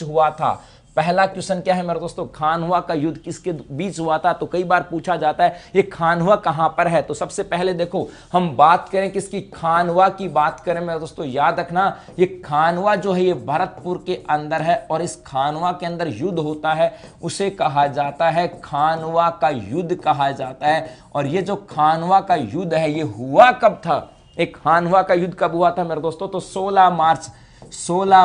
हुआ था। पहला क्वेश्चन क्या है मेरे दोस्तों, खानवा का युद्ध किसके बीच हुआ था। तो कई बार पूछा जाता है ये खानवा कहां पर है। तो सबसे पहले देखो हम बात करें किसकी, खानवा की बात करें मेरे दोस्तों, याद रखना ये खानवा जो है ये भरतपुर के अंदर है और इस खानवा के अंदर युद्ध होता है उसे कहा जाता है खानवा का युद्ध कहा जाता है। और ये जो खानवा का युद्ध है ये हुआ कब था, एक खानवा का युद्ध कब हुआ था मेरे दोस्तों, तो 16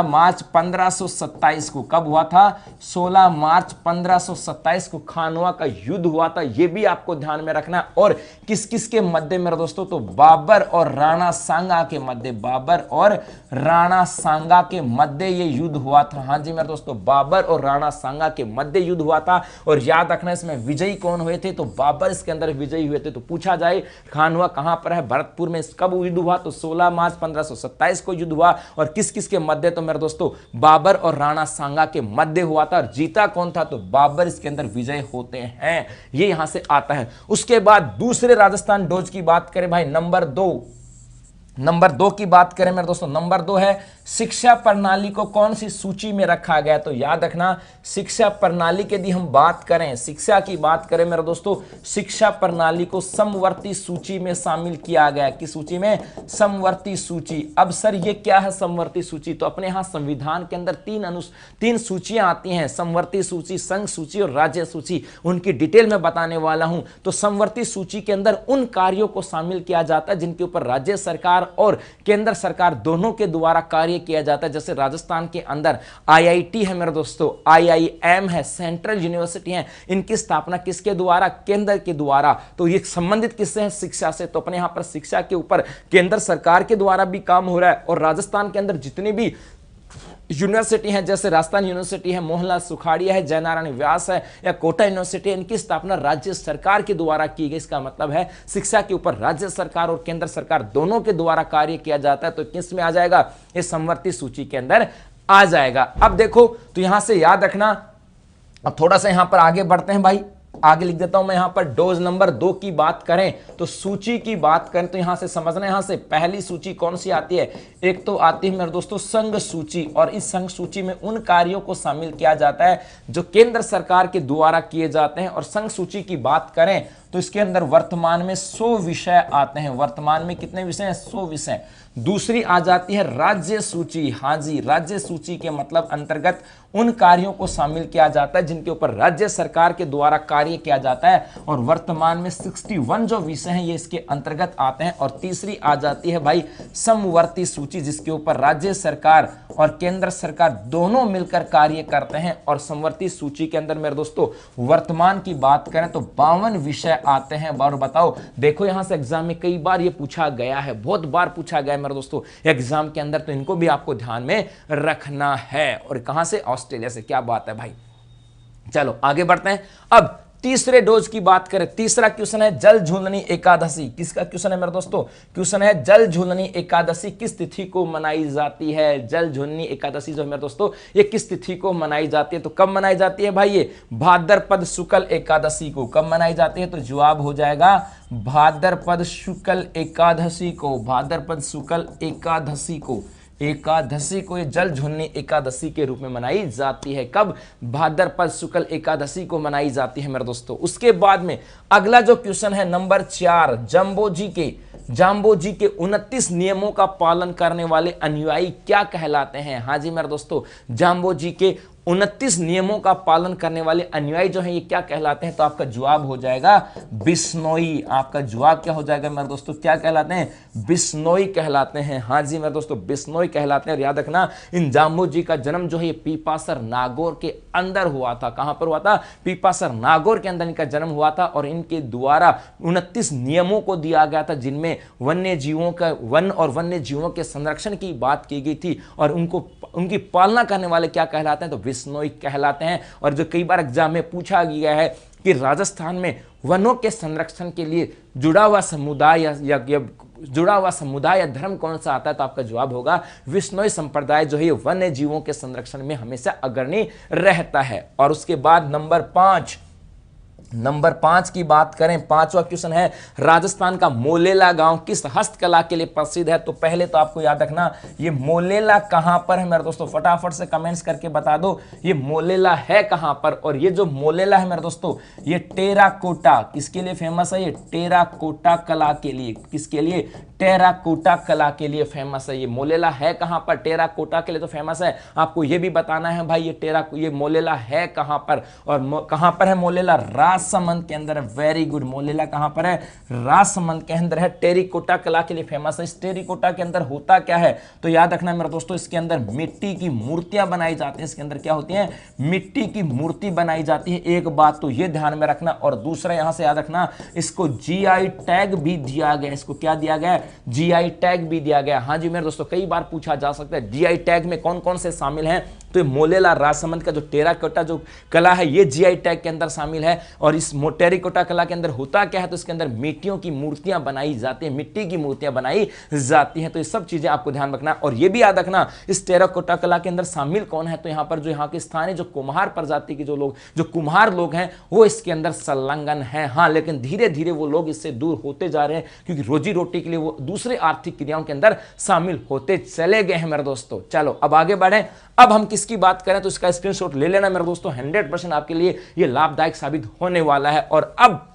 मार्च 1527 को। कब हुआ था, 16 मार्च 1527 को खानवा का युद्ध हुआ था। यह भी आपको ध्यान में रखना। और किस किस के मध्य मेरे दोस्तों, तो बाबर और राणा सांगा के मध्य, बाबर और राणा सांगा के मध्य ये युद्ध हुआ था। हाँ जी मेरे दोस्तों, बाबर और राणा सांगा के मध्य युद्ध हुआ था। और याद रखना इसमें विजयी कौन हुए थे, तो बाबर इसके अंदर विजयी हुए थे। तो पूछा जाए खानवा कहां पर है, भरतपुर में। कब युद्ध हुआ, तो 16 मार्च 1527 को युद्ध हुआ। और किस किस के मध्य, तो मेरे दोस्तों बाबर और राणा सांगा के मध्य हुआ था। और जीता कौन था, तो बाबर इसके अंदर विजय होते हैं। ये यहां से आता है। उसके बाद दूसरे राजस्थान डोज की बात करें भाई, नंबर दो की बात करें मेरे दोस्तों, नंबर 2 है शिक्षा प्रणाली को कौन सी सूची में रखा गया। तो याद रखना शिक्षा प्रणाली की यदि हम बात करें, शिक्षा की बात करें मेरे दोस्तों, शिक्षा प्रणाली को समवर्ती सूची में शामिल किया गया। किस सूची में, समवर्ती सूची। अब सर ये क्या है समवर्ती सूची, तो अपने यहां संविधान के अंदर तीन सूचियां आती हैं, समवर्ती सूची, संघ सूची और राज्य सूची। उनकी डिटेल में बताने वाला हूं। तो समवर्ती सूची के अंदर उन कार्यों को शामिल किया जाता है जिनके ऊपर राज्य सरकार और केंद्र सरकार दोनों के द्वारा कार्य किया जाता है। जैसे राजस्थान के अंदर आईआईटी है मेरे दोस्तों, आईआईएम है, सेंट्रल यूनिवर्सिटी है। इनकी स्थापना किसके द्वारा, केंद्र के द्वारा। तो ये संबंधित किससे है, शिक्षा से। तो अपने यहां पर शिक्षा के ऊपर केंद्र सरकार के द्वारा भी काम हो रहा है। और राजस्थान के अंदर जितनी भी यूनिवर्सिटी है, जैसे राजस्थान यूनिवर्सिटी है, मोहनलाल सुखाड़िया है, जयनारायण व्यास है, या कोटा यूनिवर्सिटी है, इनकी स्थापना राज्य सरकार के द्वारा की गई। इसका मतलब है शिक्षा के ऊपर राज्य सरकार और केंद्र सरकार दोनों के द्वारा कार्य किया जाता है। तो किस में आ जाएगा, ये समवर्ती सूची के अंदर आ जाएगा। अब देखो तो यहां से याद रखना। अब थोड़ा सा यहां पर आगे बढ़ते हैं भाई, आगे लिख देता हूं मैं यहां पर। डोज नंबर 2 की बात करें तो सूची की बात करें तो यहां से समझना, यहां से पहली सूची कौन सी आती है, एक तो आती है मेरे दोस्तों संघ सूची। और इस संघ सूची में उन कार्यों को शामिल किया जाता है जो केंद्र सरकार के द्वारा किए जाते हैं। और संघ सूची की बात करें तो इसके अंदर वर्तमान में 100 विषय आते हैं। वर्तमान में कितने विषय हैं, 100 विषय। दूसरी आ जाती है राज्य सूची। हाँ जी, राज्य सूची के मतलब अंतर्गत उन कार्यों को शामिल किया जाता है जिनके ऊपर राज्य सरकार के द्वारा कार्य किया जाता है। और वर्तमान में 61 जो विषय हैं ये इसके अंतर्गत आते हैं। और तीसरी आ जाती है भाई समवर्ती सूची, जिसके ऊपर राज्य सरकार और केंद्र सरकार दोनों मिलकर कार्य करते हैं। और समवर्ती सूची के अंदर मेरे दोस्तों वर्तमान की बात करें तो 52 विषय आते हैं। और बताओ, देखो यहां से एग्जाम में कई बार ये पूछा गया है, बहुत बार पूछा गया है मेरे दोस्तों एग्जाम के अंदर। तो इनको भी आपको ध्यान में रखना है। और कहां से, ऑस्ट्रेलिया से। क्या बात है भाई। चलो आगे बढ़ते हैं। अब तीसरे डोज की बात करें, तीसरा क्वेश्चन है जल झूलनी एकादशी। किसका क्वेश्चन है मेरे दोस्तों, क्वेश्चन है जल झूलनी एकादशी किस तिथि को मनाई जाती है। जल झूलनी एकादशी जो मेरे दोस्तों ये किस तिथि को मनाई जाती है, तो कब मनाई जाती है भाई, ये भाद्रपद शुक्ल एकादशी को। कब मनाई जाती है, तो जवाब हो जाएगा भाद्रपद शुक्ल एकादशी को। भाद्रपद शुक्ल एकादशी को, एकादशी को ये जल झूलनी एकादशी के रूप में मनाई जाती है। कब, भाद्रपद शुक्ल एकादशी को मनाई जाती है मेरे दोस्तों। उसके बाद में अगला जो क्वेश्चन है नंबर 4, जाम्बोजी के 29 नियमों का पालन करने वाले अनुयायी क्या कहलाते हैं। हाँ जी मेरे दोस्तों, जाम्बोजी के 29 नियमों का पालन करने वाले अनुयायी जो है ये क्या कहलाते हैं, तो आपका जवाब हो जाएगा बिश्नोई। आपका जवाब क्या हो जाएगा मेरे दोस्तों, क्या कहलाते हैं, बिश्नोई कहलाते हैं। हाँ जी मेरे दोस्तों, बिश्नोई कहलाते हैं। और याद रखना इन जाम्बोजी का जन्म जो है ये पीपासर नागौर के अंदर हुआ था। कहां पर हुआ था, पीपासर नागौर के अंदर इनका जन्म हुआ था। और इनके द्वारा 29 नियमों को दिया गया था जिनमें वन्य जीवों का, वन और वन्य जीवों के संरक्षण की बात की गई थी। और उनकी पालना करने वाले क्या कहलाते हैं, तो बिश्नोई कहलाते हैं। और जो कई बार एग्जाम में पूछा गया है कि राजस्थान में वनों के संरक्षण के लिए जुड़ा हुआ समुदाय या धर्म कौन सा आता है, तो आपका जवाब होगा बिश्नोई संप्रदाय जो है वन्य जीवों के संरक्षण में हमेशा अग्रणी रहता है। और उसके बाद नंबर 5 नंबर 5 की बात करें, पांचवा क्वेश्चन है राजस्थान का मोलेला गांव किस हस्तकला के लिए प्रसिद्ध है। तो पहले तो आपको याद रखना ये मोलेला कहां पर है मेरे दोस्तों, फटाफट से कमेंट्स करके बता दो ये मोलेला है कहां पर। और ये जो मोलेला है मेरे दोस्तों ये टेराकोटा किसके लिए फेमस है, ये टेराकोटा कला के लिए, किसके लिए, टेराकोटा कला के लिए फेमस है। ये मोलेला है कहां पर, टेराकोटा के लिए तो फेमस है। आपको ये भी बताना है भाई ये मोलेला है कहां पर, और कहां पर है मोलेला, राजसमंद के अंदर है। वेरी गुड, मोलेला कहां पर है, राजसमंद के अंदर है। टेरिकोटा कला के लिए फेमस है। इस टेरिकोटा के अंदर होता क्या है तो याद रखना मेरे दोस्तों इसके अंदर मिट्टी की मूर्तियां बनाई जाती हैं। इसके अंदर क्या होती है, मिट्टी की मूर्ति बनाई जाती है। एक बात तो ये ध्यान में रखना, और दूसरा यहां से याद रखना इसको जीआई टैग भी दिया गया। इसको क्या दिया गया, जीआई टैग भी दिया गया। हाँ जी मेरे दोस्तों कई बार पूछा जा सकता है जीआई टैग में कौन कौन से शामिल हैं। तो ये मोलेला राजसमंद का जो टेराकोटा जो कला है ये जीआई टैग के अंदर शामिल है। और इस टेराकोटा कला के अंदर होता क्या है तो इसके अंदर मिट्टियों की मूर्तियां बनाई जाती हैं, मिट्टी की मूर्तियां बनाई जाती हैं। तो ये सब चीजें आपको ध्यान रखना। और ये भी याद रखना इस टेराकोटा कला के अंदर शामिल कौन है तो यहाँ पर जो यहाँ के स्थानीय जो कुम्हार प्रजाति के जो कुम्हार लोग हैं वो इसके अंदर संलग्न है। हाँ लेकिन धीरे धीरे वो लोग इससे दूर होते जा रहे हैं क्योंकि रोजी रोटी के लिए वो दूसरे आर्थिक क्रियाओं के अंदर शामिल होते चले गए हैं मेरे दोस्तों। चलो अब आगे बढ़े। अब हम किसकी बात करें तो इसका स्क्रीनशॉट ले लेना मेरे दोस्तों, 100% आपके लिए ये लाभदायक साबित होने वाला है। और अब